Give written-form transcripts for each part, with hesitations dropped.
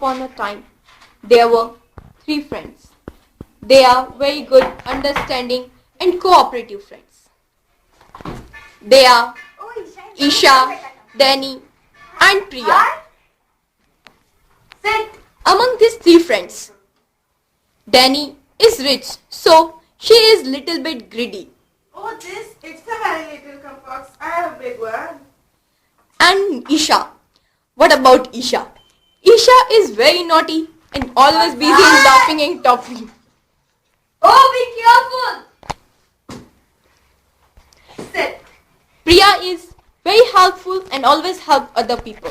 upon a time, there were three friends. They are very good, understanding, and cooperative friends. They are Isha, Danny, and Priya. Sit. Among these three friends, Danny is rich, so she is little bit greedy. Oh, it's a very little cup box. I have a big one. And Isha. What about Isha? Isha is very naughty and always busy in laughing and talking. Oh, be careful. Sit. Priya is very helpful and always help other people.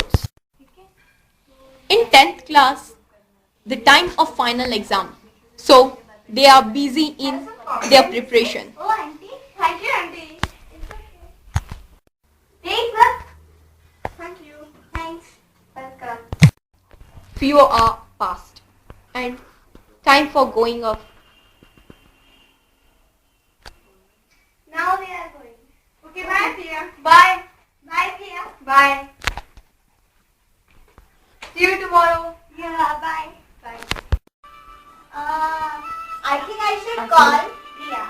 In 10th class, the time of final exam. So they are busy in their preparation. Oh, auntie. Thank you, auntie. It's okay. Take look. Thank you. Thanks. Welcome. Few are past and time for going off. Now we are going. Okay, bye, Priya. Bye. Bye, Priya. Bye. See you tomorrow. Yeah, bye. Bye. I think I should call Priya.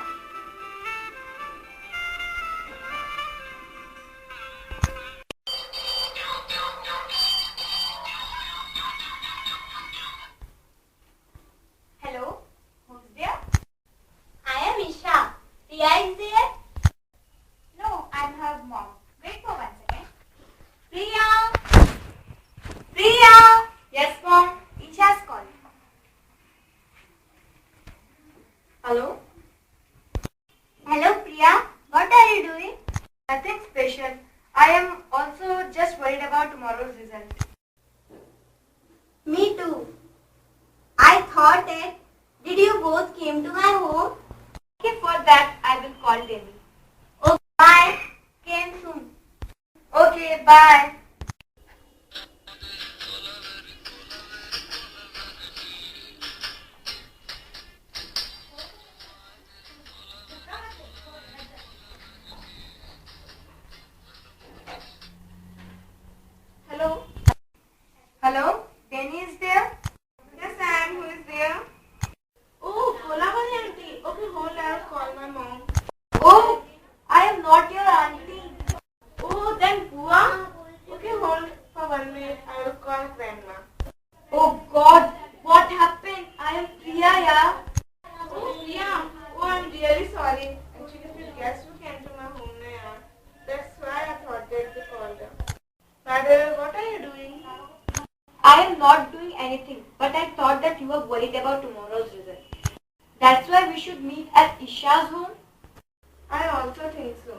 Hello? Who's there? I am Isha. Priya is there? No, I'm her mom. Wait for 1 second. Priya! Priya! Yes, mom. Isha's calling. Hello? Hello, Priya. What are you doing? Nothing special. I am also just worried about tomorrow's result. Me too. I thought it. Did you both came to my home? Okay, for that I will call Delhi. Okay, bye. Came soon. Okay, bye. Hello? Hello? Danny is there? Yes, I am. Who is there? Oh, Kolavani auntie. Okay, hold. I will call my mom. Oh, I am not your auntie. Oh, then Bua? Okay, hold for 1 minute. I will call grandma. Oh God, what happened? I am Priya, yeah. Oh, Priya. Oh, I'm really sorry. Actually, if you guests who came to my home, na, yeah. That's why I thought that they called her. Father, what are you doing? I am not doing anything, but I thought that you were worried about tomorrow's result. That's why we should meet at Isha's home. I also think so.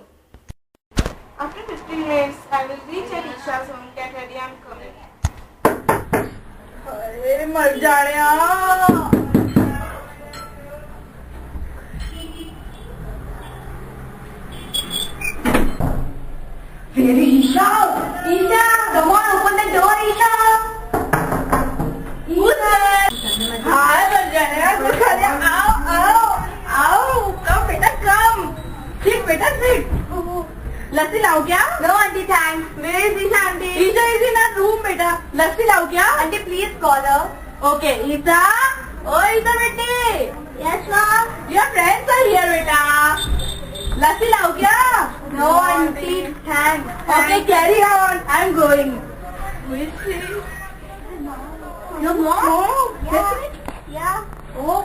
After 15 minutes, I will reach at Isha's home. Get ready, I'm coming. अरे मर जाने Really, Isha? Isha, come on, open the door, Isha. Who's there? Hi, Marjana. Good morning. Ow. Come, beta, come. Sit, beta, sit. Lassi लाओ क्या? No, auntie, thanks. Where is Isha, auntie? Isha is in her room, beta. Lassi लाओ क्या? Auntie, please call her. Okay, Isha. Oh, Isha, beti. Yes, ma'am. Your friends are here, beta. Lassi लाओ क्या? No, auntie, thanks. Okay, carry on. I'm going. Who is she? Your mom? Yeah. Yeah. Oh.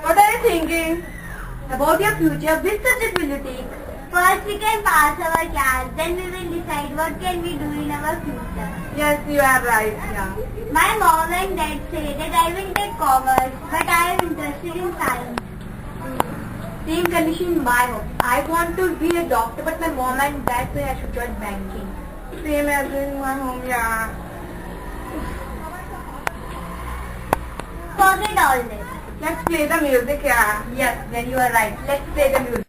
What are you thinking? About your future, which subject will you take? First we can pass our class, then we will decide what can we do in our future. Yes, you are right. Yeah. My mom and dad say that I will take commerce, but I am interested in science. Same condition in my home. I want to be a doctor, but my mom and dad say I should join banking. Same as in my home, yeah. Forget all this. Let's play the music, yeah. Yes, then you are right. Let's play the music.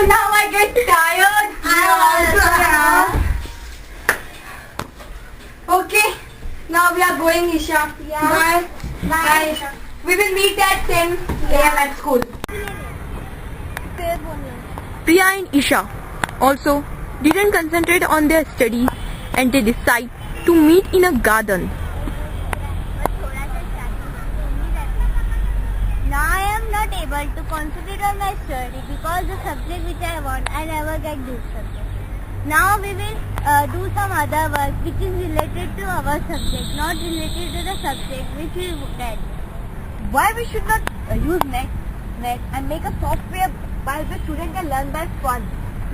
Now I get tired. I also am. Now we are going, Isha. Yeah. Bye. Bye, Isha. We will meet at 10 a.m. at school. Priya and Isha also didn't concentrate on their studies and they decide to meet in a garden. Now I am not able to concentrate on my study because the subject which I want, I never get this subject. Now we will do some other work which is related to our subject, not related to the subject which we get. Why we should not use net and make a software by the student can learn by fun?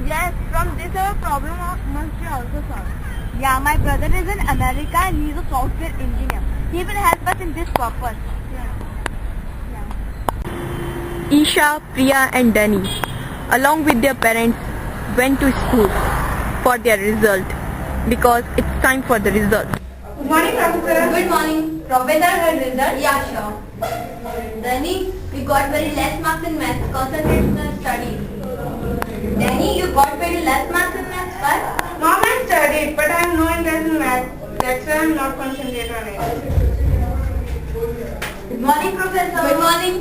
Yes, from this our problem must be also solved. Yeah, my brother is in America and he is a software engineer. He will help us in this purpose. Isha, Priya and Danny along with their parents went to school for their result because it's time for the result. Good morning, Professor. Good morning. Professor, her result? Yeah, sure. Danny, we got very less marks in maths. Concentrate on the studies. Danny, you got very less marks in maths. Why? Mom, I studied, but I have no interest in math. That's why I am not concentrating on it. Good morning, Professor. Good morning.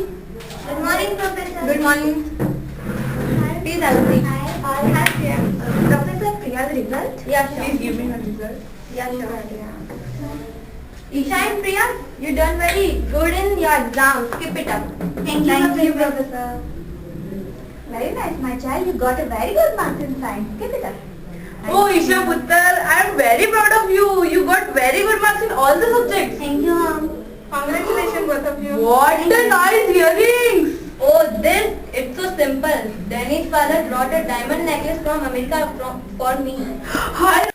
Good morning, Professor. Good morning. Please have a seat. Hi, Priya. Professor, Priya's result? Yeah, sure. Please give me her result. Yeah, sure. Isha and Priya, you done very good in your exams. Keep it up. Thank you, Professor. Very nice, my child. You got a very good marks in science. Keep it up. Oh, Isha Puttar, I am very proud of you. You got very good marks in all the subjects. Thank you, Mom. Congratulations, both of you. What a nice earrings. Oh, this, it's so simple. Danny's father brought a diamond necklace from America for me. Hi.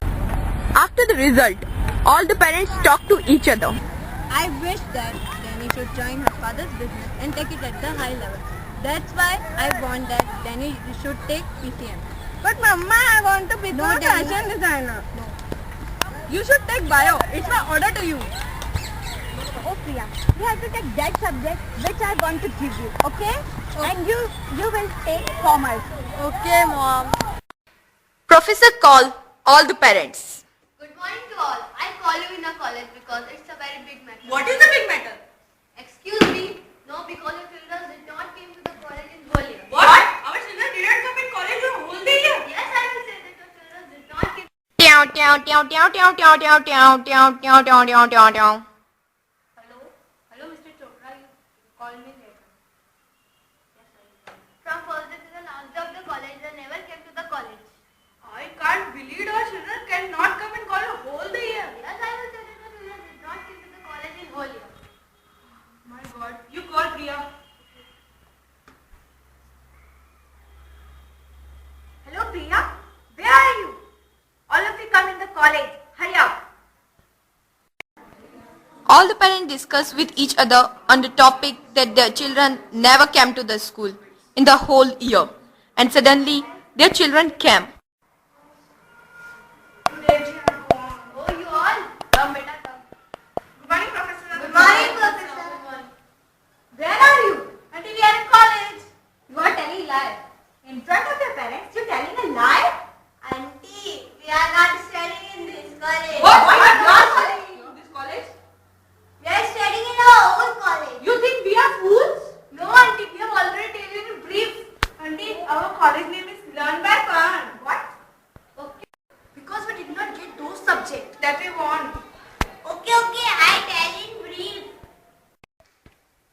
After the result, all the parents talked to each other. I wish that Danny should join her father's business and take it at the high level. That's why I want that Danny should take PCM. But Mama, I want to become No, a Danny. fashion designer. No. You should take bio. It's my order to you. Oh Priya, you have to take that subject which I want to give you, okay? And you will take commerce. Okay, Mom. Professor called all the parents. Good morning to all. I call you in a college because it's a very big matter. What is the big matter? Excuse me? No, because your children did not came to the college in whole year. What? Our children didn't come in college the whole day year. Yes, I will say that your children did not came. Hello? Hello, Mr. Chopra. You called me later. Yes, I will. From first day to the last day of the college, they never came to the college. I can't believe our children cannot come in college the whole day year. Yes, I will say that your children did not came to the college in whole year. My God. You call Priya. Hello, Priya. Where are you? All of you come in the college. Hurry up. All the parents discussed with each other on the topic that their children never came to the school in the whole year. And suddenly, their children came. Oh, you all? Come, beta, come. Good morning, Professor. Good morning, Professor. Where are you? Auntie, we are in college. You are telling a lie. In front of your parents, you are telling a lie? Auntie, we are not studying in this college. What? You are studying in this college? We are studying in our own college. You think we are fools? No, Auntie, we have already told you in brief. Auntie, our college name is Learn by Fun. What? Okay. Because we did not get those subjects. That we want. Okay, I tell in brief.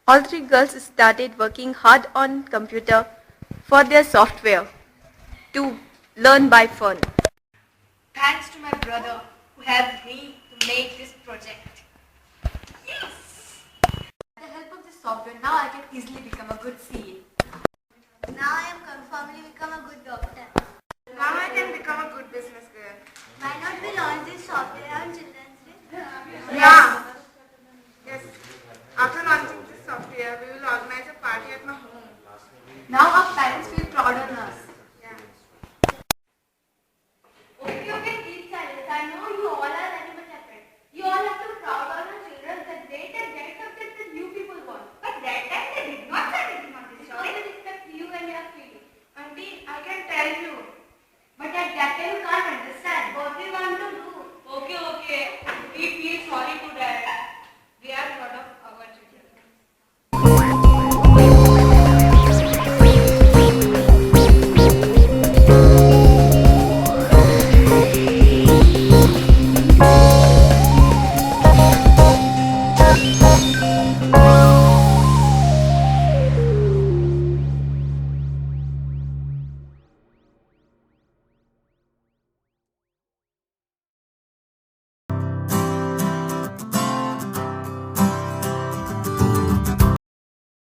All three girls started working hard on computer for their software to learn by fun. Thanks to my brother who helped me to make this project.